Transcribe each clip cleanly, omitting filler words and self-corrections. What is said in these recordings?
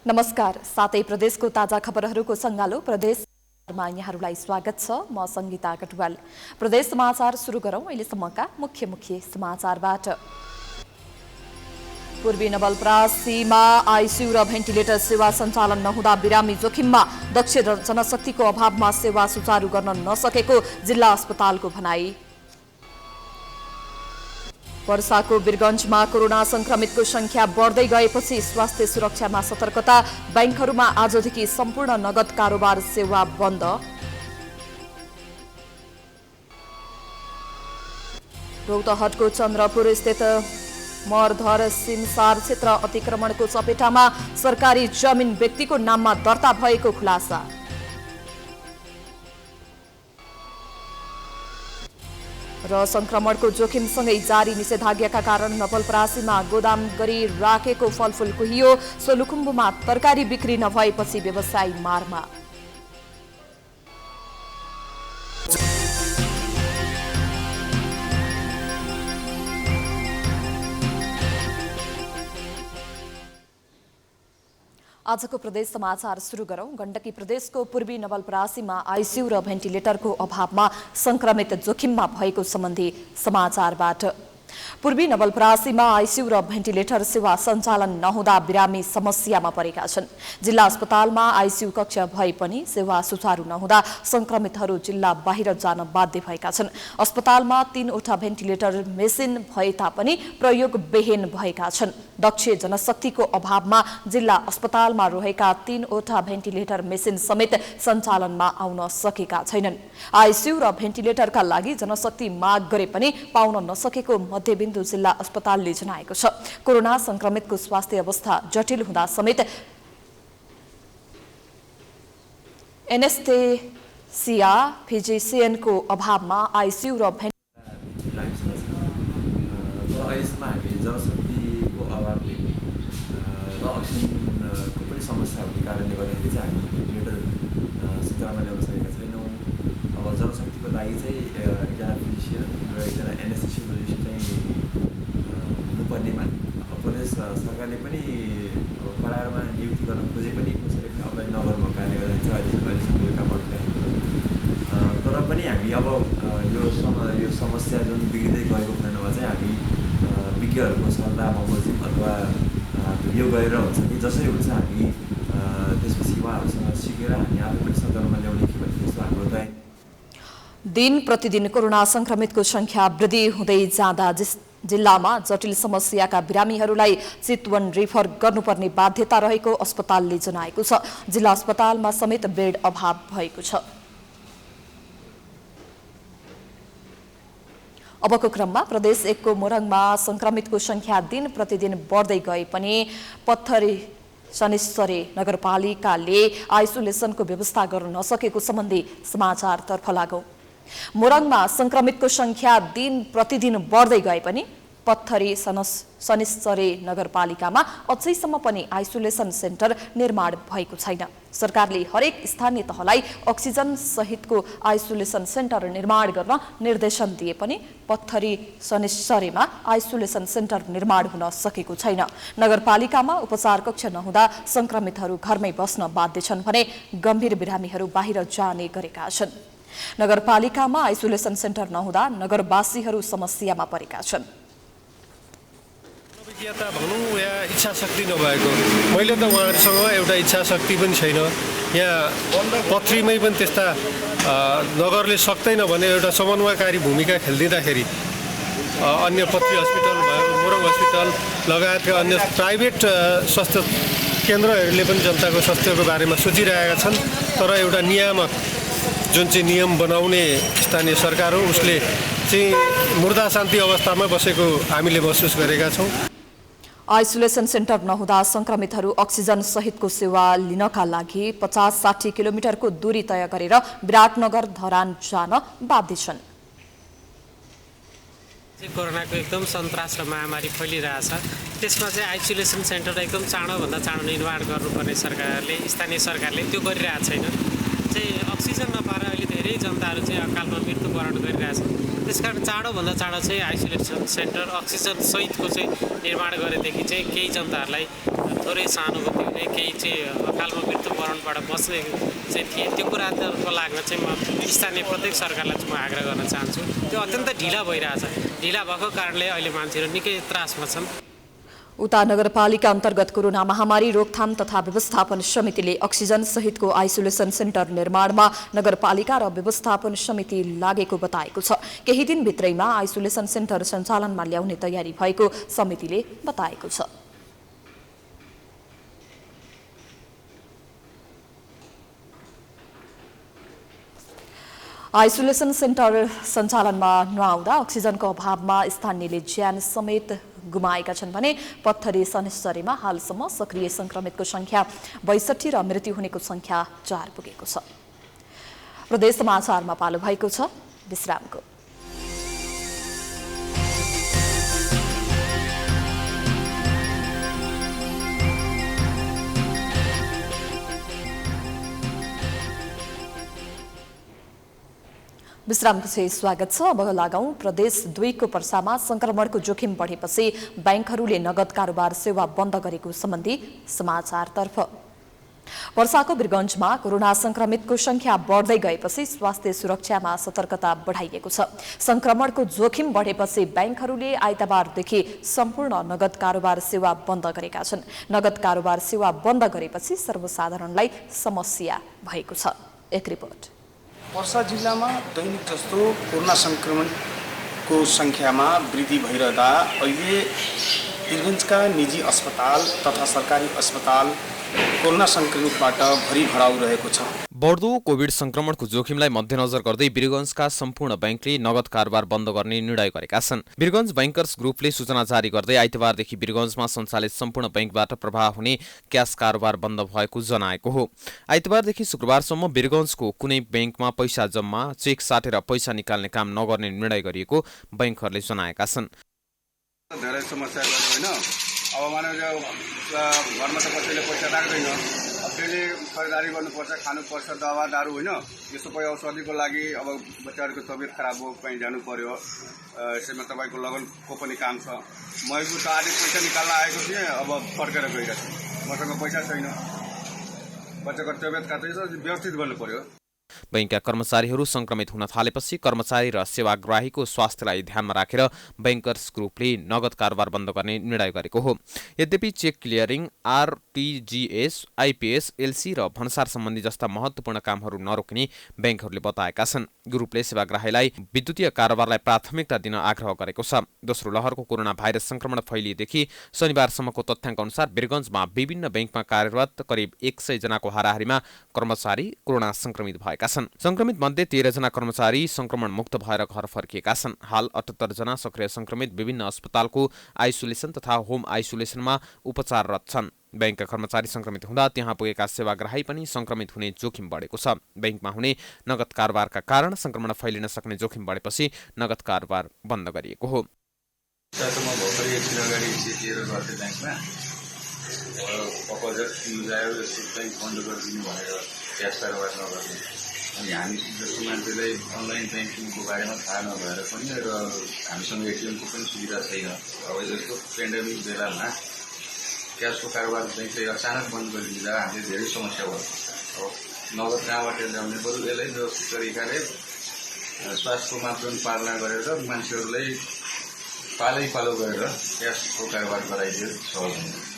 नमस्कार, सातै प्रदेशको ताजा खबरहरूको सङ्गालो प्रदेशमा यहाँहरूलाई स्वागत छ। म संगीता कटुवाल। प्रदेश समाचार सुरु गरौं अहिलेसम्मका मुख्य समाचारबाट। पूर्वी नवलपरासीमा आइसियु र भेन्टिलेटर सेवा सञ्चालन नहुँदा बिरामी जोखिममा, दक्ष जनशक्तिको अभावमा सेवा सुचारू गर्न नसकेको जिल्ला अस्पतालको भनाई। वर्षाको वीरगञ्जमा कोरोना संक्रमितको संख्या बढ्दै गएपछि स्वास्थ्य सुरक्षामा सतर्कता, बैंकहरूमा आजदेखि सम्पूर्ण नगद कारोबार सेवा बन्द। रौतहटको चन्द्रपुर स्थित मरधर सिमसार क्षेत्र अतिक्रमणको चपेटामा, सरकारी जमिन व्यक्तिको नाममा दर्ता भएको खुलासा। र संक्रमणको जोखिमसँगै जारी निषेधाज्ञाका कारण नवलपरासीमा गोदाम गरी राखेको फलफूल कुहियो। सोलुखुम्बुमा तरकारी बिक्री नभएपछि व्यवसायी मारमा। आजको प्रदेश समाचार सुरु गरौं। गण्डकी प्रदेशको पूर्वी नवलपरासीमा आइसियु र भेन्टिलेटरको अभावमा संक्रमित जोखिममा भएको सम्बन्धी समाचारबाट। पूर्वी नवलपरासीमा आइसियु र भेन्टिलेटर सेवा सञ्चालन नहुँदा बिरामी समस्यामा परेका छन्। जिल्ला अस्पतालमा आइसियु कक्ष भए पनि सेवा सुचारू नहुँदा संक्रमितहरू जिल्ला बाहिर जान बाध्य भएका छन्। अस्पतालमा 3वटा भेन्टिलेटर मेसिन भए तापनि प्रयोग बेहेन भएका छन्। दक्ष जनशक्तिको अभावमा जिल्ला अस्पतालमा रहेका 3वटा भेन्टिलेटर मेसिन समेत सञ्चालनमा आउन सकेका छैनन्। आइसियु र भेन्टिलेटरका लागि जनशक्ति माग गरे पनि पाउन नसकेको मध्यबिन्दु जिल्ला अस्पतालले जनाएको छ। कोरोना संक्रमितको स्वास्थ्य अवस्था जटिल हुँदा समेत एनेस्थेसिया फिजिसियनको अभावमा आइसियु र जनशक्तिको अभावले र अक्सिजनको पनि समस्या हुने कारणले गर्दाखेरि चाहिँ हामी भेन्टिलेटर सञ्चालनमा ल्याउन सकेका छैनौँ। अब जनशक्तिको लागि चाहिँ एकजना फिजिसियन र एकजना एनेस्थेसियोलोजिस्ट चाहिँ हुनुपर्नेमा प्रदेश सरकारले पनि करारमा नियुक्ति गर्न खोजे पनि कसैले पनि अप्लाई नगर्नुको कारणले गर्दाखेरि चाहिँ अहिलेसम्म यो काम गरिरहेको छ। तर पनि हामी अब यो समस्या जुन बिग्रिँदै गएको खण्डमा चाहिँ हामी विज्ञहरूको सल्लाह बमोजिम अथवा यो गरेर हुन्छ कि जसरी हुन्छ हामी त्यसपछि उहाँहरूसँग सिकेर हामी आफै पनि सञ्चालनमा ल्याउने कि भन्ने त्यस्तो हाम्रो तय। दिन प्रतिदिन कोरोना संक्रमितको संख्या वृद्धि हुँदै जाँदा जिल्लामा जटिल समस्याका बिरामीहरूलाई चितवन रिफर गर्नुपर्ने बाध्यता रहेको अस्पतालले जनाएको छ। जिल्ला अस्पतालमा समेत बेड अभाव भएको छ। अबको क्रममा प्रदेश 1 को मोरङमा संक्रमितको संख्या दिन प्रतिदिन बढ्दै गए पनि पत्थरी शनिश्चरी नगरपालिकाले आइसोलेसनको व्यवस्था गर्न नसकेको सम्बन्धी समाचारतर्फ लागौं। मोरङमा संक्रमितको संख्या दिन प्रतिदिन बढ्दै गए पनि पत्थरी शनिश्चरी नगरपालिकामा अझैसम्म पनि आइसोलेसन सेन्टर निर्माण भएको छैन। सरकारले हरेक स्थानीय तहलाई अक्सिजन सहितको आइसोलेसन सेन्टर निर्माण गर्न निर्देशन दिए पनि पत्थरी शनिश्चरीमा आइसोलेसन सेन्टर निर्माण हुन सकेको छैन। नगरपालिकामा उपचार कक्ष नहुँदा संक्रमितहरू घरमै बस्न बाध्य छन् भने गम्भीर बिरामीहरू बाहिर जाने गरेका छन्। नगरपालिकामा आइसोलेसन सेन्टर नहुँदा नगरवासीहरू समस्यामा परेका छन्। भनौँ या इच्छा शक्ति नभएको, मैले त उहाँहरूसँग एउटा इच्छा शक्ति पनि छैन। यहाँ पथरीमै पनि त्यस्ता नगरले सक्दैन भने एउटा समन्वयकारी भूमिका खेलिदिँदाखेरि अन्य पथरी हस्पिटल भयो, मोरङ हस्पिटल लगायतका अन्य प्राइभेट स्वास्थ्य केन्द्रहरूले पनि जनताको स्वास्थ्यको बारेमा सोचिरहेका छन्। तर एउटा नियामक जुन चाहिँ नियम बनाउने स्थानीय सरकार हो उसले चाहिँ मुर्दा शान्ति अवस्थामा बसेको हामीले महसुस गरेका छौँ। आइसोलेसन सेन्टर नहुँदा संक्रमितहरू अक्सिजन सहितको सेवा लिनका लागि 50-60 किलोमिटरको दूरी तय गरेर विराटनगर धरान जान बाध्य छन्। कोरोनाको एकदम सन्तास र महामारी फैलिरहेछ। त्यसमा चाहिँ आइसोलेसन सेन्टर एकदम चाँडोभन्दा चाँडो निर्माण गर्नुपर्ने स्थानीय सरकारले त्यो गरिरहेको छैन। चाहिँ अक्सिजन नपाएर अहिले धेरै जनताहरू चाहिँ अकालमा मृत्युवरण गरिरहेछन्। त्यसकारण चाँडोभन्दा चाँडो चाहिँ आइसोलेसन सेन्टर अक्सिजन सहितको चाहिँ निर्माण गरेदेखि चाहिँ केही जनताहरूलाई थोरै सहानुभूति हुने, केही चाहिँ अकालमा मृत्युवरणबाट बच्ने चाहिँ थिए। त्यो कुराको लाग्न चाहिँ म स्थानीय प्रत्येक सरकारलाई चाहिँ म आग्रह गर्न चाहन्छु। त्यो अत्यन्त ढिला भइरहेछ। ढिला भएको कारणले अहिले मान्छेहरू निकै त्रासमा छन्। उता नगरपालिका अन्तर्गत कोरोना महामारी रोकथाम तथा व्यवस्थापन समितिले अक्सिजन सहितको आइसोलेसन सेन्टर निर्माणमा नगरपालिका र व्यवस्थापन समिति लागेको बताएको छ। केही दिनभित्रैमा आइसोलेसन सेन्टर सञ्चालनमा ल्याउने तयारी भएको समितिले बताएको छ। आइसोलेसन सेन्टर सञ्चालनमा नआउँदा अक्सिजनको अभावमा स्थानीयले ज्यान समेत गुमाएका छन् भने पत्थरी शनिश्चरीमा हालसम्म सक्रिय संक्रमितको संख्या 62 र मृत्यु हुनेको संख्या 4 पुगेको छ। प्रदेश समाचारमा पालो भएको छ विश्रामको। विश्रामपछि स्वागत छ। अब लागौं प्रदेश 2 को पर्सामा संक्रमणको जोखिम बढेपछि बैंकहरूले नगद कारोबार सेवा बन्द गरेको सम्बन्धी समाचारतर्फ। पर्साको वीरगञ्जमा कोरोना संक्रमितको संख्या बढ्दै गएपछि स्वास्थ्य सुरक्षामा सतर्कता बढाइएको छ। संक्रमणको जोखिम बढेपछि बैंकहरूले आइतबारदेखि सम्पूर्ण नगद कारोबार सेवा बन्द गरेका छन्। नगद कारोबार सेवा बन्द गरेपछि सर्वसाधारणलाई समस्या भएको छ। एक रिपोर्ट। पर्सा जिल्लामा दैनिक जस्तो कोरोना संक्रमणको संख्यामा वृद्धि भइरहँदा अहिले वीरगञ्जका निजी अस्पताल तथा सरकारी अस्पताल कोरोना संक्रमितबाट भरिभराउ रहेको छ। बढ्दो कोभिड संक्रमणको जोखिमलाई मध्यनजर गर्दै वीरगञ्जका सम्पूर्ण बैंकले नगद कारोबार बन्द गर्ने निर्णय गरेका छन्। वीरगञ्ज बैंकर्स ग्रुपले सूचना जारी गर्दै आइतबारदेखि वीरगञ्जमा सञ्चालित सम्पूर्ण बैंकबाट प्रवाह हुने क्यास कारोबार बन्द भएको जनाएको हो। आइतबारदेखि शुक्रबारसम्म वीरगञ्जको कुनै बैंकमा पैसा जम्मा, चेक साटेर पैसा निकाल्ने काम नगर्ने निर्णय गरिएको बैंकहरूले जनाएका छन्। धेरै समस्या गर्नु हैन। अब मानव घरमा त कसैले पैसा राख्दैन, त्यसले खरिदारी गर्नुपर्छ, खानुपर्छ, दवा दारू होइन, यस्तो पै औषधिको लागि अब बच्चाहरूको तबियत खराब हो, कहीँ जानु पर्यो, यसैमा तपाईँको लगनको पनि काम छ। मैले त आधी पैसा निकाल्न आएको थिएँ, अब फर्केर गइरहेको छु, मसँग पैसा छैन, बच्चाको तबियत खातै व्यवस्थित गर्नु पर्यो। बैंकका कर्मचारीहरू संक्रमित हुन थालेपछि कर्मचारी र सेवाग्राहीको स्वास्थ्यलाई ध्यानमा राखेर बैंकर्स ग्रुपले नगद कारोबार बन्द गर्ने निर्णय गरेको हो। यद्यपि cheque clearing, RTGS, IPS, LC र भन्सार सम्बन्धी जस्ता महत्त्वपूर्ण कामहरू नरोक्ने बैंकहरूले बताएका छन्। ग्रुपले सेवाग्राहीलाई विद्युतीय कारोबारलाई प्राथमिकता दिन आग्रह गरेको छ। दोस्रो लहरको कोरोना भाइरस संक्रमण फैलिएदेखि शनिबारसम्मको तथ्याङ्क अनुसार वीरगञ्जमा विभिन्न बैंकमा कार्यरत करिब 100 जनाको हाराहारीमा कर्मचारी कोरोना संक्रमित भएका छन्। संक्रमित मध्ये 13 जना कर्मचारी संक्रमण मुक्त भएर घर फर्किएका छन्। हाल 78 जना सक्रिय संक्रमित विभिन्न अस्पतालको आइसोलेसन तथा होम आइसोलेसनमा उपचाररत छन्। बैंकका कर्मचारी संक्रमित हुँदा त्यहाँ पुगेका सेवाग्राही पनि संक्रमित हुने जोखिम बढेको छ। बैंकमा हुने नगद कारोबारका कारण संक्रमण फैलिन सक्ने जोखिम बढेपछि नगद कारोबार बन्द गरिएको हो। अनि हामी जस्तो मान्छेलाई अनलाइन ब्याङ्किङको बारेमा थाहा नभएर पनि र हामीसँग एटिएमको पनि सुविधा छैन। अब जस्तो पेन्डेमिक बेलामा क्यासको कारोबार ब्याङ्कले अचानक बन्द गरिदिँदा हामीले धेरै समस्या भयो। अब नगद कहाँबाट ल्याउने, बरु यसलाई व्यवस्थित तरिकाले स्वास्थ्यको मापदण्ड पालना गरेर मान्छेहरूलाई पालो गरेर क्यासको कारोबार गराइदियो सहज हुन्छ।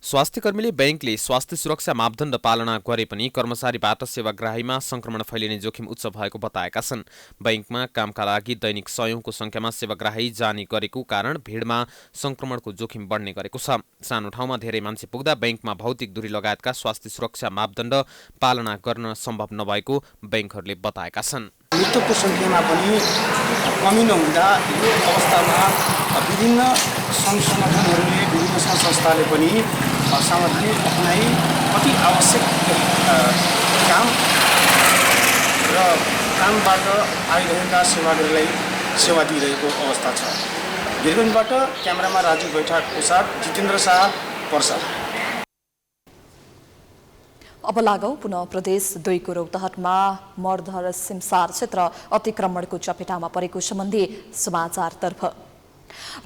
स्वास्थ्यकर्मीले बैंकले स्वास्थ्य सुरक्षा मापदण्ड पालना गरे पनि कर्मचारीबाट सेवाग्राहीमा संक्रमण फैलिने जोखिम उच्च भएको बताएका छन्। बैंकमा कामका लागि दैनिक सयौंको संख्यामा सेवाग्राही जाने गरेको कारण भिडमा संक्रमणको जोखिम बढ्ने गरेको छ। सानो ठाउँमा धेरै मान्छे पुग्दा बैंकमा भौतिक दूरी लगायतका स्वास्थ्य सुरक्षा मापदण्ड पालना गर्न सम्भव नभएको बैंकहरूले बताएका छन्। मृत्युको संख्यामा पनि कमी नहुँदा यो अवस्थामा विभिन्न सङ्घ संगठनहरूले, विभिन्न संस्थाले पनि सावधानी अपनाई अति आवश्यक काम र कामबाट आइरहेका सेवाग्राहीलाई सेवा दिइरहेको अवस्था छ। वीरगञ्जबाट क्यामेरामा राजु बैठाको साथ जितेन्द्र शाह, पर्सा। अब लागौं पुनः प्रदेश 2 को रौतहटमा मर्धर सिमसार क्षेत्र अतिक्रमणको चपेटामा परेको सम्बन्धी समाचारतर्फ।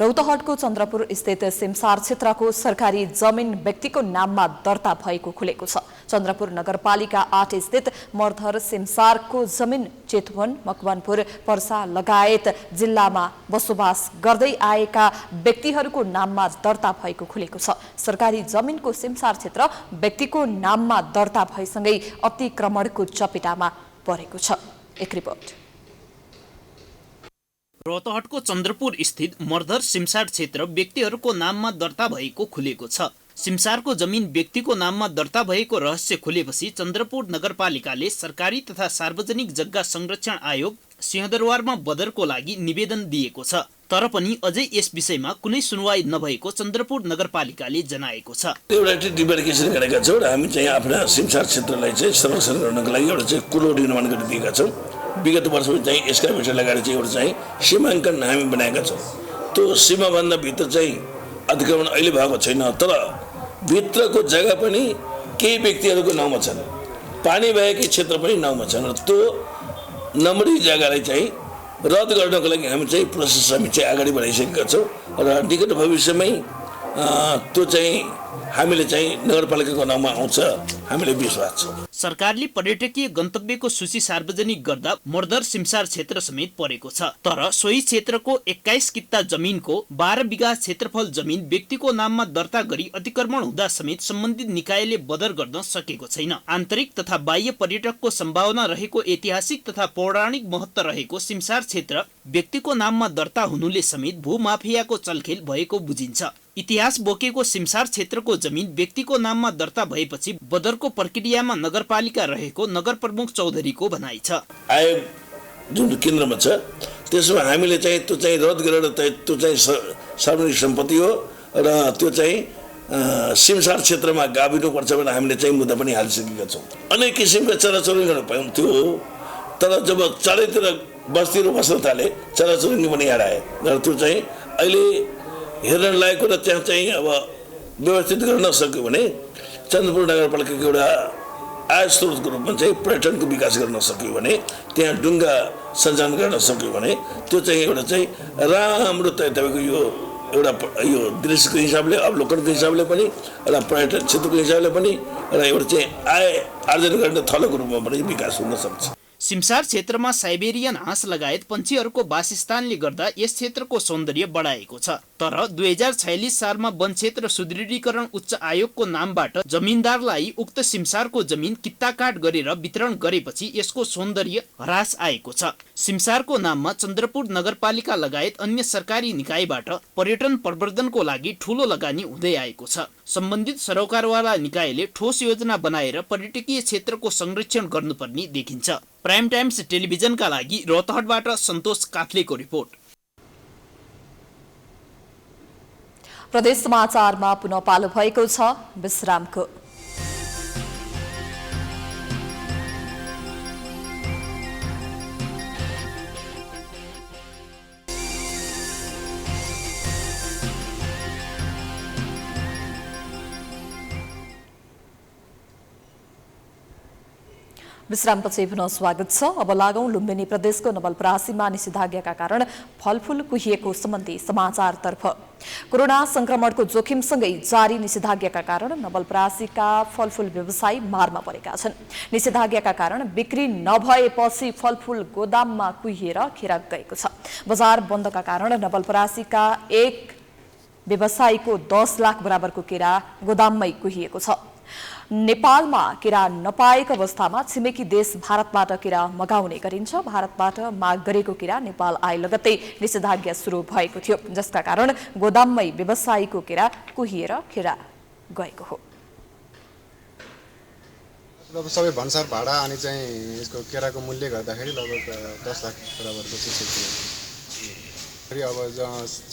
रौतहटको चन्द्रपुर स्थित सिमसार क्षेत्रको सरकारी जमिन व्यक्तिको नाममा दर्ता भएको खुलेको छ। चन्द्रपुर नगरपालिका 8 स्थित मर्धर सिमसारको जमिन चेतवन, मकवानपुर, पर्सा लगायत जिल्लामा बसोबास गर्दै आएका व्यक्तिहरूको नाममा दर्ता भएको खुलेको छ। सरकारी जमिनको सिमसार क्षेत्र व्यक्तिको नाममा दर्ता भएसँगै अतिक्रमणको चपेटामा परेको छ। एक रिपोर्ट। रौतहटको चन्द्रपुर स्थित मर्धर सिमसार क्षेत्र व्यक्तिहरूको नाममा दर्ता भएको खुलेको छ। सिमसारको जमिन व्यक्तिको नाममा दर्ता भएको रहस्य खुलेपछि चन्द्रपुर नगरपालिकाले सरकारी तथा सार्वजनिक जग्गा संरक्षण आयोग सिंहदरबारमा बदरको लागि निवेदन दिएको छ। तर पनि अझै यस विषयमा कुनै सुनवाई नभएको चन्द्रपुर नगरपालिकाले जनाएको छ। एउटा डिमार्केसन गरेका छौँ र हामी चाहिँ आफ्ना सिमसार क्षेत्रलाई चाहिँ संरक्षण गर्नको लागि एउटा चाहिँ कुलो निर्माण गरिदिएका छौँ। विगत वर्षमा चाहिँ एक्सकाभेटर लगाएर चाहिँ एउटा चाहिँ सीमाङ्कन हामी बनाएका छौँ। त्यो सीमाभन्दा भित्र चाहिँ अतिक्रमण अहिले भएको छैन, तर भित्रको जग्गा पनि केही व्यक्तिहरूको नाउँमा छन्, पानी भएकै क्षेत्र पनि नाउँमा छन्। र त्यो नम्बरी जग्गालाई चाहिँ रद्द गर्नको लागि हामी चाहिँ प्रोसेस हामी चाहिँ अगाडि बढाइसकेका छौँ र निकट भविष्यमै त्यो चाहिँ हामीले चाहिँ नगरपालिकाको नाममा आउँछ, हामीलाई विश्वास छ। सरकारले पर्यटकीय गन्तव्यको सूची सार्वजनिक गर्दा मर्धर सिमसार क्षेत्र समेत परेको छ। तर सोही क्षेत्रको 21 किता जमिनको 12 बिघा क्षेत्रफल जमिन व्यक्तिको नाममा दर्ता गरी अतिक्रमण हुँदा समेत सम्बन्धित निकायले बदर गर्न सकेको छैन। आन्तरिक तथा बाह्य पर्यटकको सम्भावना रहेको ऐतिहासिक तथा पौराणिक महत्त्व रहेको सिमसार क्षेत्र व्यक्तिको नाममा दर्ता हुनुले समेत भूमाफियाको चलखेल भएको बुझिन्छ। इतिहास बोकेको सिमसार क्षेत्रको जमिन व्यक्तिको नाममा दर्ता भएपछि बदरको प्रक्रियामा नगरपालिका रहेको नगर प्रमुख चौधरीको भनाइ छ। आयोग जुन केन्द्रमा छ त्यसमा हामीले चाहिँ त्यो चाहिँ रद्द गरेर त्यो चाहिँ सार्वजनिक सम्पत्ति हो र त्यो चाहिँ सिमसार क्षेत्रमा गाभिनुपर्छ भनेर हामीले चाहिँ मुद्दा पनि हालिसकेका छौँ। अनेक किसिमका चराचुरुङ्गीहरू पाउँथ्यो, तर जब चारैतिर बस्तीहरू बस्न थाले चराचुरुङ्गी पनि हराए र त्यो चाहिँ अहिले हेर्न लागेको र त्यहाँ चाहिँ अब व्यवस्थित गर्न नसक्यो भने चन्द्रपुर नगरपालिकाको एउटा आय स्रोतको रूपमा चाहिँ पर्यटनको विकास गर्न सक्यो भने, त्यहाँ डुङ्गा सञ्चालन गर्न सक्यो भने त्यो चाहिँ एउटा चाहिँ राम्रो तपाईँको यो एउटा यो दृश्यको हिसाबले, अवलोकनको हिसाबले पनि र पर्यटन क्षेत्रको हिसाबले पनि र एउटा चाहिँ आय आर्जन गर्ने थलोको रूपमा पनि विकास हुन सक्छ। सिमसार क्षेत्रमा साइबेरियन हाँस लगायत पन्छीहरूको वासस्थानले गर्दा यस क्षेत्रको सौन्दर्य बढाएको छ। तर 2046 सालमा वन क्षेत्र सुदृढीकरण उच्च आयोगको नामबाट जमिनदारलाई उक्त सिमसारको जमिन कित्ताकाट गरेर वितरण गरेपछि यसको सौन्दर्य ह्रास आएको छ। सिमसारको नाममा चन्द्रपुर नगरपालिका लगायत अन्य सरकारी निकायबाट पर्यटन प्रवर्धनको लागि ठूलो लगानी हुँदै आएको छ। सम्बन्धित सरोकारवाला निकायले ठोस योजना बनाएर पर्यटकीय क्षेत्रको संरक्षण गर्नुपर्ने देखिन्छ। प्राइम टाइम्स टेलिभिजनका लागि रौतहटबाट सन्तोष काफ्लेको रिपोर्ट। प्रदेश समाचारमा पुनः पालो भएको छ विश्रामको। विश्रामपछि पुनः स्वागत छ। अब लागौं लुम्बिनी प्रदेशको नवलपरासीमा निषेधाज्ञाका कारण फलफूल कुहिएको सम्बन्धी समाचारतर्फ। कोरोना संक्रमणको जोखिमसँगै जारी निषेधाज्ञाका कारण नवलपरासीका फलफूल व्यवसायी मारमा परेका छन्। निषेधाज्ञाका कारण बिक्री नभएपछि फलफूल गोदाममा कुहिएर खेर गएको छ। बजार बन्दका कारण नवलपरासीका एक व्यवसायीको 10 लाख बराबरको केरा गोदाममै कुहिएको छ। नेपालमा केरा नपाएको अवस्थामा छिमेकी देश भारतबाट केरा मगाउने गरिन्छ। भारतबाट माग गरेको केरा नेपाल आए लगत्तै निषेधाज्ञा सुरु भएको थियो, जसका कारण गोदाममै व्यवसायीको केरा कुहिएर खेरा गएको हो। अब सबै भन्सार भाडा अनि चाहिँ यसको केराको मूल्य गर्दाखेरि लगभग 10 लाख बराबरको चाहिँ फेरि अब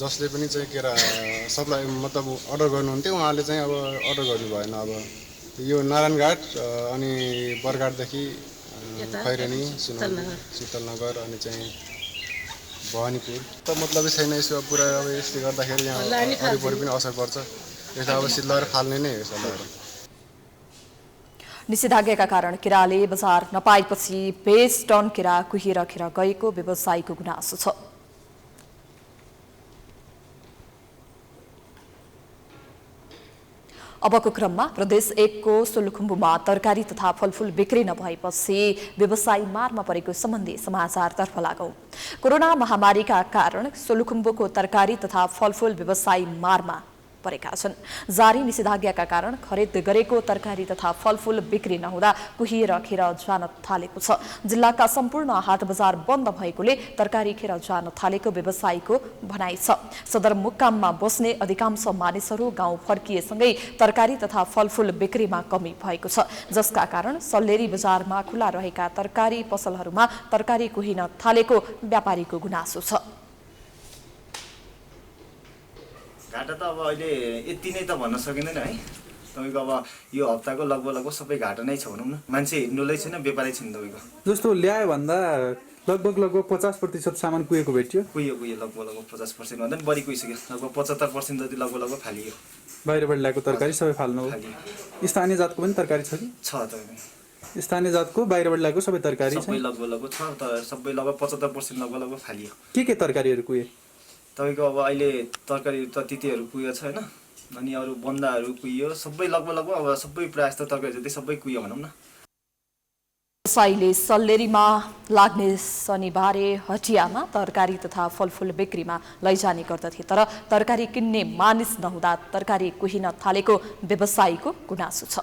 जसले पनि चाहिँ केरा सप्लाई मतलब अर्डर गर्नुहुन्थ्यो उहाँले चाहिँ अब अर्डर गर्नु भएन। अब यो नारायणघाट अनि बरघाटदेखि खैरेनी, शीतलनगर अनि चाहिँ भवानीपुर त मतलबै छैन यसको पुरा। अब यसले गर्दाखेरि यहाँ वरिपरि पनि असर पर्छ। यसलाई अब शीतलनगर फाल्ने नै हो सल्लाह। निषेधाज्ञाका कारण केराले बजार नपाएपछि 20 टन केरा कुहिएर खेर गएको व्यवसायीको गुनासो छ। अबको क्रममा प्रदेश 1 को सोलुखुम्बुमा तरकारी तथा फलफूल बिक्री नभएपछि व्यवसायी मारमा परेको सम्बन्धी समाचारतर्फ लागौं। कोरोना महामारीका कारण सोलुखुम्बुको तरकारी तथा फलफूल व्यवसायी मारमा परेका छन्। जारी निषेधाज्ञाका कारण खरिद गरेको तरकारी तथा फलफूल बिक्री नहुँदा कुहिएर खेर जान थालेको छ। जिल्लाका सम्पूर्ण हाट बजार बन्द भएकोले तरकारी खेर जान थालेको व्यवसायीको भनाइ छ। सदरमुकाममा बस्ने अधिकांश मानिसहरू गाउँ फर्किएसँगै तरकारी तथा फलफूल बिक्रीमा कमी भएको छ, जसका कारण सल्लेरी बजारमा खुला रहेका तरकारी पसलहरूमा तरकारी कुहिन थालेको व्यापारीको गुनासो छ। घाटा त अब अहिले यति नै त भन्न सकिँदैन है। तपाईँको अब यो हप्ताको लगभग सबै घाटा नै छ भनौँ न। मान्छे हिँड्नुलाई छैन, व्यापारै छैन। तपाईँको जस्तो ल्यायो भन्दा लगभग 50% सामान कुहेको भेटियो। कुहियो लगभग 50% भन्दा पनि बढी कुहिसक्यो। लगभग 75% जति लगभग फालियो। बाहिरबाट ल्याएको तरकारी सबै फाल्नु हो। स्थानीय जातको पनि तरकारी छ कि? छ तपाईँको स्थानीय जातको बाहिरबाट ल्याएको सबै तरकारी छ। सबै लगभग छ त, सबै लगभग 75% लगभग फालियो। के तरकारीहरू कुहे? तपाईँको अब अहिले तरकारी त तितेहरू कुहियो छ होइन, अनि अरू बन्दाहरू कुहियो। सबै लगभग अब सबै प्रायः जस्तो तरकारी जति सबै कुहियो भनौँ न। व्यवसायीले सल्लेरीमा लाग्ने शनिबारे हटियामा तरकारी तथा फलफूल बिक्रीमा लैजाने गर्दथे, तर तरकारी किन्ने मानिस नहुँदा तरकारी कुहिन थालेको व्यवसायीको गुनासो छ।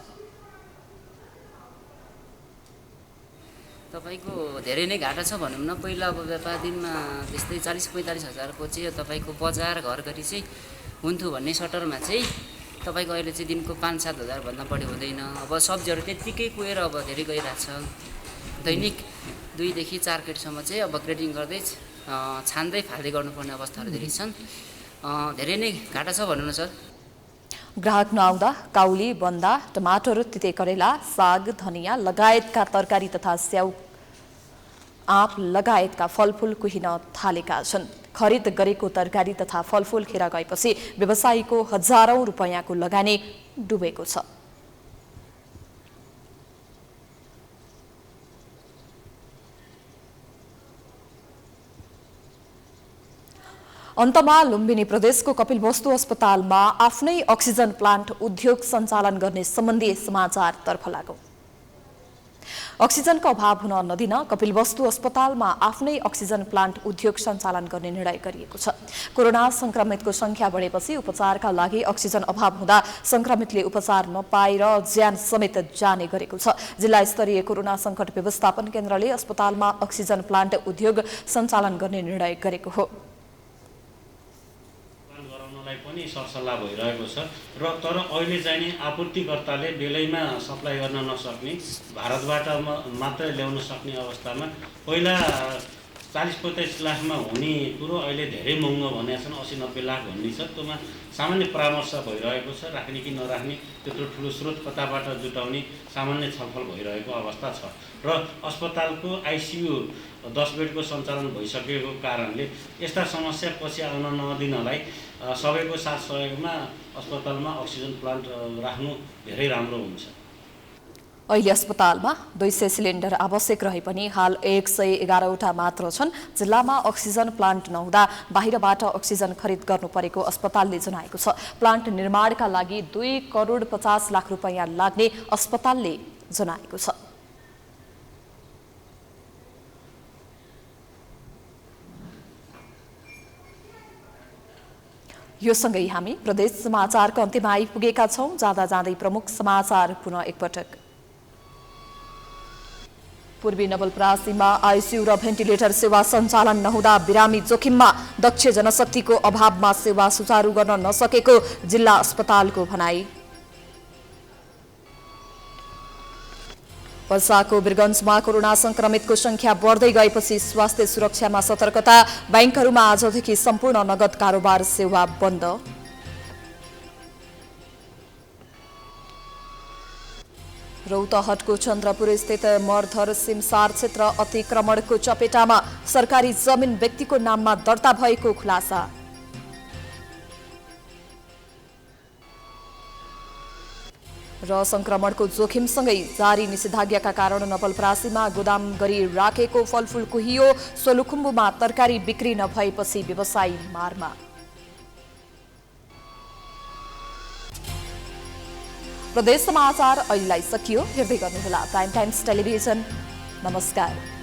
तपाईँको धेरै नै घाटा छ भनौँ न। पहिला अब व्यापार दिनमा त्यस्तै 40-45 हजारको चाहिँ तपाईँको बजार घर गरी चाहिँ हुन्थ्यो भन्ने सटरमा चाहिँ तपाईँको अहिले चाहिँ दिनको 5-7 हजारभन्दा बढी हुँदैन। अब सब्जीहरू त्यत्तिकै कुहेर अब धेरै गइरहेछ। दैनिक 2 देखि 4 केटसम्म चाहिँ अब ग्रेडिङ गर्दै छान्दै फाल्दै गर्नुपर्ने अवस्थाहरू धेरै छन्। धेरै नै घाटा छ भनौँ न सर। ग्राहक नआउँदा काउली, बन्दा, टमाटर, तिते करेला, साग, धनिया लगायतका तरकारी तथा स्याउ, आँप लगायतका फलफूल कुहिन थालेका छन्। खरिद गरेको तरकारी तथा फलफूल खेर गएपछि व्यवसायीको हजारौं रुपैयाँको लगानी डुबेको छ। अन्तमा लुम्बिनी प्रदेशको कपिलवस्तु अस्पतालमा आफ्नै अक्सिजन प्लान्ट उद्योग सञ्चालन गर्ने सम्बन्धी समाचारतर्फ लागौं। अक्सिजनको अभाव हुन नदिन कपिलवस्तु अस्पतालमा आफ्नै अक्सिजन प्लान्ट उद्योग सञ्चालन गर्ने निर्णय गरिएको छ। कोरोना संक्रमितको संख्या बढेपछि उपचारका लागि अक्सिजन अभाव हुँदा संक्रमितले उपचार नपाएर ज्यान समेत जाने गरेको छ। जिल्ला स्तरीय कोरोना संकट व्यवस्थापन केन्द्रले अस्पतालमा अक्सिजन प्लान्ट उद्योग सञ्चालन गर्ने निर्णय गरेको हो। पनि सरसल्लाह भइरहेको छ र तर अहिले चाहिँ नि आपूर्तिकर्ताले बेलैमा सप्लाई गर्न नसक्ने, भारतबाट मात्रै ल्याउन सक्ने अवस्थामा पहिला 40-45 लाखमा हुने कुरो अहिले धेरै महँगो भनेका छन्। 80-90 लाख भन्ने छ। त्योमा सामान्य परामर्श भइरहेको छ, राख्ने कि नराख्ने, त्यत्रो ठुलो स्रोत कताबाट जुटाउने सामान्य छलफल भइरहेको अवस्था छ। र अस्पतालको आइसियु 10 बेडको सञ्चालन भइसकेको कारणले यस्ता समस्या पछि आउन नदिनलाई सबैको साथ सहयोगमा अस्पतालमा अक्सिजन प्लान्ट राख्नु धेरै राम्रो हुन्छ। अहिले अस्पतालमा 200 सिलिन्डर आवश्यक रहे पनि हाल 111वटा मात्र छन्। जिल्लामा अक्सिजन प्लान्ट नहुँदा बाहिरबाट अक्सिजन खरिद गर्नु परेको अस्पतालले जनाएको छ। प्लान्ट निर्माणका लागि 2 करोड 50 लाख रुपैयाँ लाग्ने अस्पतालले जनाएको छ। यो सँगै हामी प्रदेश समाचारको अन्त्यमा आइपुगेका छौं। जाँदा जाँदै प्रमुख समाचार पुनः एकपटक। पूर्वी नवलपरासीमा आइसियु र भेन्टिलेटर सेवा सञ्चालन नहुँदा बिरामी जोखिममा, दक्ष जनशक्तिको अभावमा सेवा सुचारू गर्न नसकेको जिल्ला अस्पतालको भनाई। पर्साको वीरगञ्जमा कोरोना संक्रमितको संख्या बढ्दै गएपछि स्वास्थ्य सुरक्षामा सतर्कता, बैंकहरूमा आजदेखि सम्पूर्ण नगद कारोबार सेवा बन्द। रौतहटको चन्द्रपुर स्थित मरधर सिमसार क्षेत्र अतिक्रमणको चपेटामा, सरकारी जमिन व्यक्तिको नाममा दर्ता भएको खुलासा। र संक्रमणको जोखिमसँगै जारी निषेधाज्ञाका कारण नवलपरासीमा गोदाम गरी राखेको फलफूल कुहियो। सोलुखुम्बुमा तरकारी बिक्री नभएपछि व्यवसायी मारमा। प्रदेश समाचार अहिलेलाई सकियो। हेर्दै गर्नुहोला प्राइम टाइम्स टेलिभिजन। नमस्कार।